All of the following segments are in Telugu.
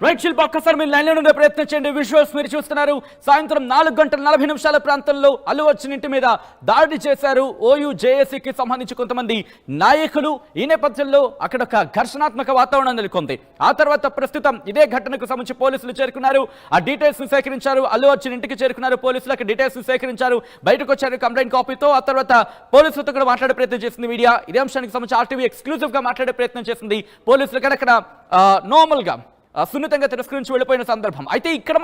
రైట్ శిల్ప ఒక్కసారి మీరు లైన్లో ఉండే ప్రయత్నం చేయండి. విజువల్స్ మీరు చూస్తున్నారు. సాయంత్రం 4:40 ప్రాంతంలో అల్లు అర్జున్ ఇంటి మీద దాడి చేశారు ఓయూ జేఏసీకి సంబంధించి కొంతమంది నాయకులు. ఈ నేపథ్యంలో అక్కడ ఒక ఘర్షణాత్మక వాతావరణం నెలకొంది. ఆ తర్వాత ప్రస్తుతం ఇదే ఘటనకు సంబంధించి పోలీసులు చేరుకున్నారు. ఆ డీటెయిల్స్ ను సేకరించారు. అల్లు అర్జున్ ఇంటికి చేరుకున్నారు పోలీసులకు. డీటెయిల్స్ ను సేకరించారు. బయటకు వచ్చారు కంప్లైంట్ కాపీతో. ఆ తర్వాత పోలీసులతో కూడా మాట్లాడే ప్రయత్నం చేసింది మీడియా. ఇదే అంశానికి సంబంధించి ఆర్టీవీ ఎక్స్క్లూజివ్ గా మాట్లాడే ప్రయత్నం చేసింది. పోలీసులు అక్కడ నార్మల్ గా సున్నితంగా తిరస్కరించి వెళ్ళిపోయిన సందర్భం. అయితే ఇక్కడ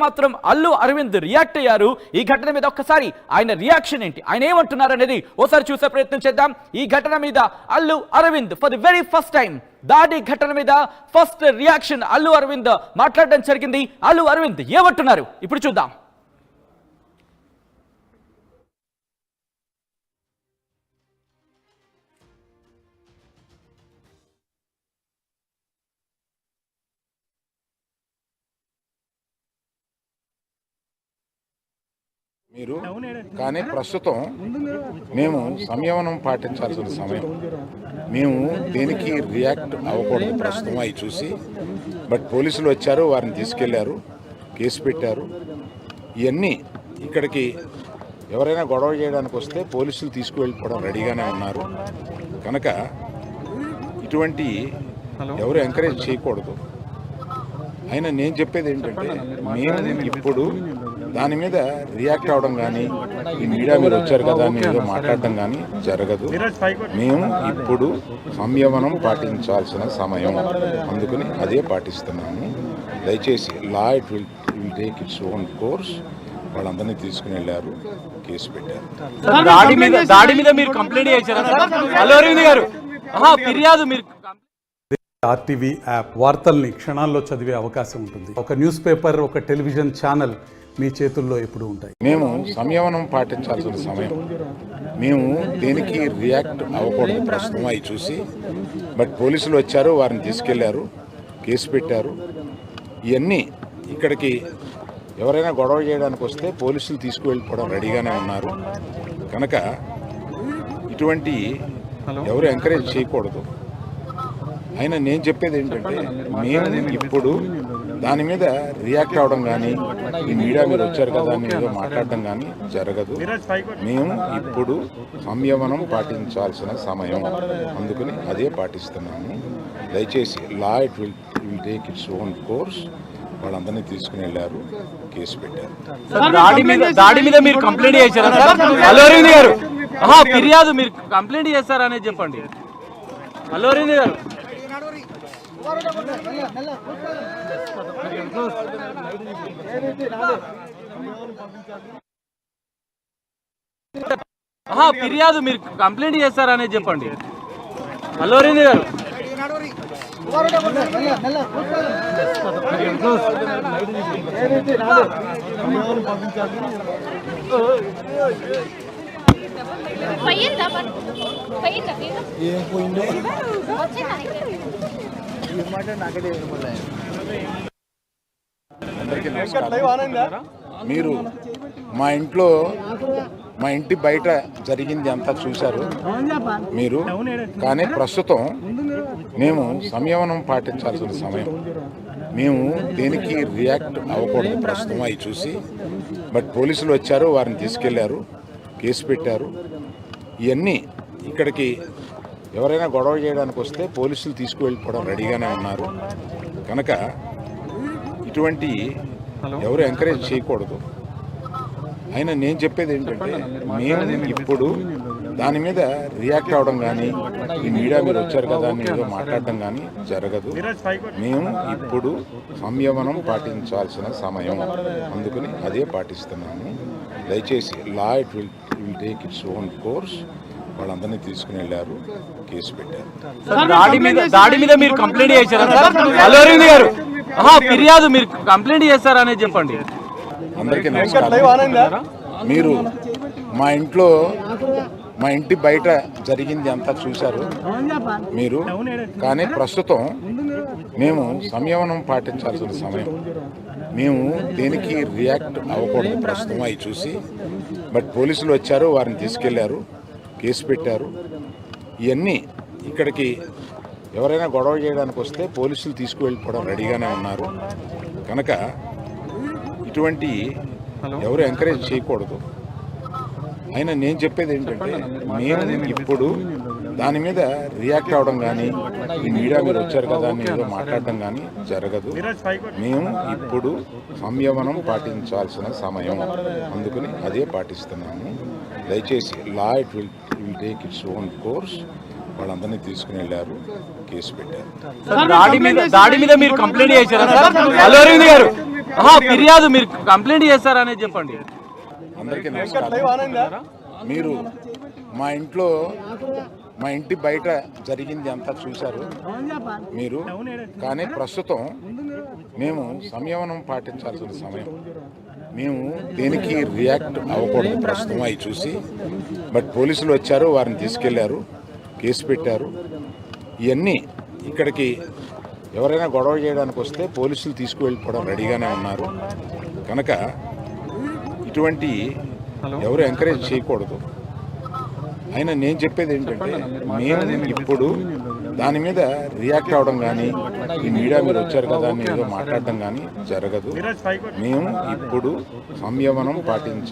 మాత్రం అల్లు అరవింద్ రియాక్ట్ అయ్యారు. ఈ ఘటన మీద ఒక్కసారి ఆయన రియాక్షన్ ఏంటి, ఆయన ఏమంటున్నారు అనేది ఓసారి చూసే ప్రయత్నం చేద్దాం. ఈ ఘటన మీద Allu Aravind for the very first time దాడి ఘటన మీద ఫస్ట్ రియాక్షన్ అల్లు అరవింద్ మాట్లాడడం జరిగింది. అల్లు అరవింద్ ఏమంటున్నారు ఇప్పుడు చూద్దాం. మీరు కానీ ప్రస్తుతం మేము సంయమనం పాటించాల్సిన సమయం. మేము దేనికి రియాక్ట్ అవ్వకూడదు ప్రస్తుతం అవి చూసి. బట్ పోలీసులు వచ్చారు, వారిని తీసుకెళ్లారు, కేసు పెట్టారు. ఇవన్నీ ఇక్కడికి ఎవరైనా గొడవ చేయడానికి వస్తే పోలీసులు తీసుకువెళ్ళిపోవడం రెడీగానే ఉన్నారు. కనుక ఇటువంటి ఎవరు ఎంకరేజ్ చేయకూడదు. అయినా నేను చెప్పేది ఏంటంటే, మేము ఇప్పుడు దాని మీద రియాక్ట్ అవ్వడం కానీ, ఈ మీడియా మీరు వచ్చారు కదా అని ఏదో మాట్లాడడం కానీ జరగదు. మేము ఇప్పుడు సంయమనం పాటించాల్సిన సమయం, అందుకని అదే పాటిస్తున్నాము. దయచేసి law it will take its own course. వాళ్ళందరినీ తీసుకుని వెళ్ళారు, కేసు పెట్టారు. దాడి మీద మీరు కంప్లైంట్ చేశారా అల్లు అరవింద్ గారు? ఫిర్యాదు మీరు ఆర్టీవీ యాప్ వార్తల్ని క్షణాల్లో చదివే అవకాశం ఉంటుంది. ఒక న్యూస్ పేపర్, ఒక టెలివిజన్ ఛానల్ మీ చేతుల్లో ఎప్పుడు ఉంటాయి. మేము సంయమనం పాటించాల్సిన సమయం. మేము దేనికి రియాక్ట్ అవ్వకూడదు ప్రస్తుతం అవి చూసి. బట్ పోలీసులు వచ్చారు, వారిని తీసుకెళ్లారు, కేసు పెట్టారు. ఇవన్నీ ఇక్కడికి ఎవరైనా గొడవ చేయడానికి వస్తే పోలీసులు తీసుకువెళ్ళిపోవడం రెడీగానే ఉన్నారు. కనుక ఇటువంటి ఎవరు ఎంకరేజ్ చేయకూడదు. అయినా నేను చెప్పేది ఏంటంటే, మేము ఇప్పుడు దాని మీద రియాక్ట్ అవ్వడం కానీ, ఈ మీడియా మీరు వచ్చారు కదా అని ఏదో మాట్లాడడం కానీ జరగదు. మేము ఇప్పుడు సంయమనం పాటించాల్సిన సమయం, అందుకని అదే పాటిస్తున్నాము. దయచేసి law it will take its own course. వాళ్ళందరినీ తీసుకుని వెళ్ళారు, కేసు పెట్టారు. దాడి మీద మీరు కంప్లైంట్ చేశారా అల్లు అరవింద్ గారు? ఫిర్యాదు మీరు కంప్లైంట్ చేశారనేది చెప్పండి అల్లు అరవింద్ గారు. ఫిర్యాదు మీరు కంప్లైంట్ చేశారనేది చెప్పండి అల్లు అరవింద్ గారు. అందరికీ నమస్కారం. మీరు మా ఇంటి బయట జరిగింది అంతా చూశారు మీరు. కానీ ప్రస్తుతం మేము సంయమనం పాటించాల్సిన సమయం. మేము దేనికి రియాక్ట్ అవ్వకూడదు ప్రస్తుతం అవి చూసి. బట్ పోలీసులు వచ్చారు, వారిని తీసుకెళ్లారు, కేసు పెట్టారు. ఇవన్నీ ఇక్కడికి ఎవరైనా గొడవ చేయడానికి వస్తే పోలీసులు తీసుకువెళ్ళిపోవడం రెడీగానే ఉన్నారు. కనుక ఇటువంటి ఎవరు ఎంకరేజ్ చేయకూడదు. అయినా నేను చెప్పేది ఏంటంటే, మేము ఇప్పుడు దాని మీద రియాక్ట్ అవ్వడం కానీ, ఈ మీడియా మీరు వచ్చారు కదా అని ఏదో మాట్లాడడం కానీ జరగదు. మేము ఇప్పుడు సంయమనం పాటించాల్సిన సమయం, అందుకని అదే పాటిస్తున్నాము. దయచేసి law it will take its own course. వాళ్ళందరినీ తీసుకుని వెళ్ళారు, కేసు పెట్టారు. దాడి మీద మీరు కంప్లైంట్ చేశారా అల్లు అరవింద్ గారు? ఫిర్యాదు మీరు కంప్లైంట్ చేశారనేది చెప్పండి. అందరికీ నమస్కారం. మీరు మా ఇంటి బయట జరిగింది అంతా చూశారు మీరు. కానీ ప్రస్తుతం మేము సంయమనం పాటించాల్సిన సమయం. మేము దేనికి రియాక్ట్ అవ్వకూడదు ప్రస్తుతం అవి చూసి. బట్ పోలీసులు వచ్చారు, వారిని తీసుకెళ్లారు, కేసు పెట్టారు. ఇవన్నీ ఇక్కడికి ఎవరైనా గొడవ చేయడానికి వస్తే పోలీసులు తీసుకువెళ్ళిపోవడం రెడీగానే ఉన్నారు కనుక ఇటువంటి ఎవరు ఎంకరేజ్ చేయకూడదు. అయినా నేను చెప్పేది ఏంటంటే మేము ఇప్పుడు దాని మీద రియాక్ట్ అవ్వడం కానీ ఈ మీడియా మీరు వచ్చారు కదా అని ఏదో మాట్లాడడం కానీ జరగదు. మేము ఇప్పుడు సంయమనం పాటించాల్సిన సమయం, అందుకని అదే పాటిస్తున్నాము. దయచేసి law it will take its own course. వాళ్ళందరినీ తీసుకుని వెళ్ళారు, కేసు పెట్టారు. దాడి మీద మీరు కంప్లైంట్ చేశారా సార్? అల్లు అరవింద్ గారు ఫిర్యాదు మీరు కంప్లైంట్ చేశారనేది చెప్పండి. అందరికీ నమస్కారం. మీరు మా ఇంటి బయట జరిగింది అంతా చూశారు మీరు, కానీ ప్రస్తుతం మేము సంయమనం పాటించాల్సిన సమయం. మేము దేనికి రియాక్ట్ అవ్వకూడదు ప్రస్తుతం అవి చూసి. బట్ పోలీసులు వచ్చారు, వారిని తీసుకెళ్లారు, కేసు పెట్టారు. ఇవన్నీ ఇక్కడికి ఎవరైనా గొడవ చేయడానికి వస్తే పోలీసులు తీసుకువెళ్ళిపోవడం రెడీగానే ఉన్నారు కనుక ఇటువంటి ఎవరు ఎంకరేజ్ చేయకూడదు. అయినా నేను చెప్పేది ఏంటంటే మేము ఇప్పుడు దాని మీద రియాక్ట్ అవ్వడం కానీ ఈ మీడియా మీరు వచ్చారు కదా అని ఏదో మాట్లాడడం కానీ జరగదు. మేము ఇప్పుడు సంయమనం పాటించాలి.